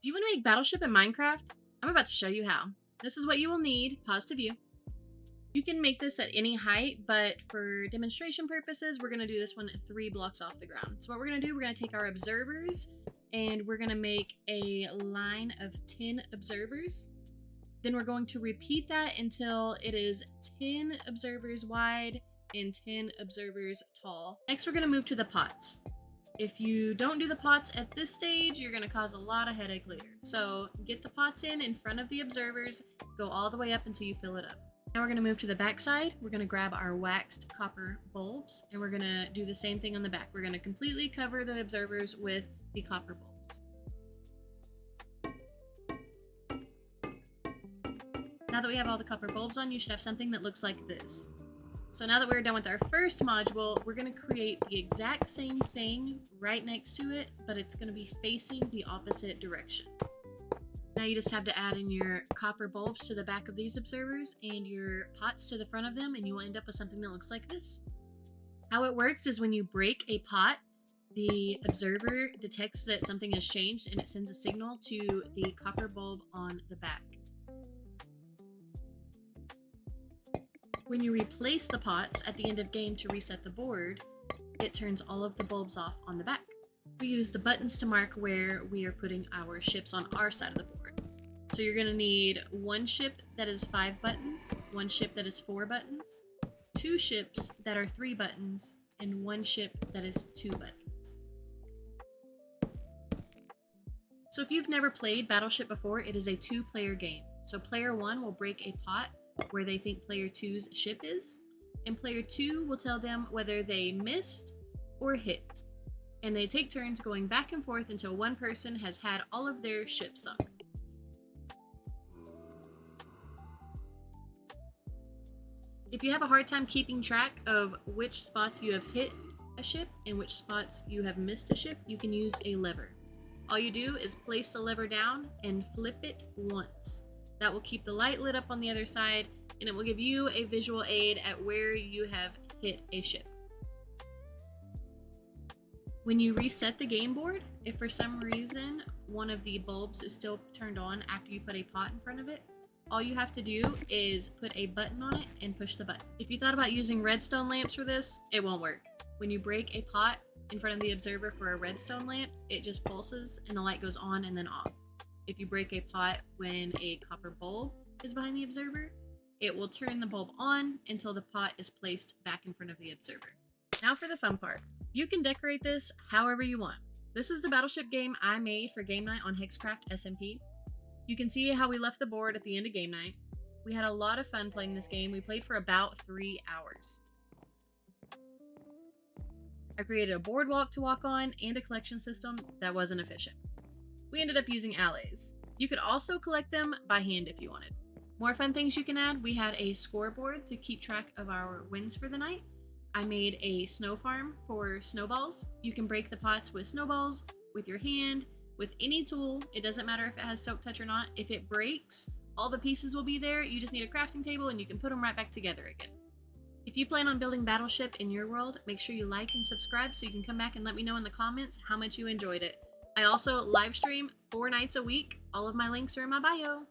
Do you want to make Battleship in Minecraft? I'm about to show you how. This is what you will need. Pause to view. You can make this at any height, but for demonstration purposes, we're going to do this one 3 blocks off the ground. So what we're going to do, we're going to take our observers and we're going to make a line of 10 observers. Then we're going to repeat that until it is 10 observers wide and 10 observers tall. Next, we're going to move to the pots. If you don't do the pots at this stage, you're going to cause a lot of headache later. So get the pots in front of the observers, go all the way up until you fill it up. Now we're going to move to the back side. We're going to grab our waxed copper bulbs and we're going to do the same thing on the back. We're going to completely cover the observers with the copper bulbs. Now that we have all the copper bulbs on, you should have something that looks like this. So now that we're done with our first module, we're going to create the exact same thing right next to it, but it's going to be facing the opposite direction. Now you just have to add in your copper bulbs to the back of these observers and your pots to the front of them, and you will end up with something that looks like this. How it works is when you break a pot, the observer detects that something has changed and it sends a signal to the copper bulb on the back. When you replace the pots at the end of game to reset the board, it turns all of the bulbs off on the back. We use the buttons to mark where we are putting our ships on our side of the board. So you're going to need one ship that is 5 buttons, one ship that is 4 buttons, 2 ships that are 3 buttons, and 1 ship that is 2 buttons. So if you've never played Battleship before, it is a 2-player game. So player 1 will break a pot where they think player 2's ship is, and player 2 will tell them whether they missed or hit. And they take turns going back and forth until one person has had all of their ships sunk. If you have a hard time keeping track of which spots you have hit a ship and which spots you have missed a ship, you can use a lever. All you do is place the lever down and flip it once. That will keep the light lit up on the other side, and it will give you a visual aid at where you have hit a ship. When you reset the game board, if for some reason one of the bulbs is still turned on after you put a pot in front of it, all you have to do is put a button on it and push the button. If you thought about using redstone lamps for this, it won't work. When you break a pot in front of the observer for a redstone lamp, it just pulses and the light goes on and then off. If you break a pot when a copper bulb is behind the observer, it will turn the bulb on until the pot is placed back in front of the observer. Now for the fun part. You can decorate this however you want. This is the Battleship game I made for game night on Hexcraft SMP. You can see how we left the board at the end of game night. We had a lot of fun playing this game. We played for about 3 hours. I created a boardwalk to walk on and a collection system that wasn't efficient. We ended up using allays. You could also collect them by hand if you wanted. More fun things you can add, we had a scoreboard to keep track of our wins for the night. I made a snow farm for snowballs. You can break the pots with snowballs, with your hand, with any tool. It doesn't matter if it has soak touch or not. If it breaks, all the pieces will be there. You just need a crafting table and you can put them right back together again. If you plan on building Battleship in your world, make sure you like and subscribe so you can come back and let me know in the comments how much you enjoyed it. I also live stream 4 nights a week. All of my links are in my bio.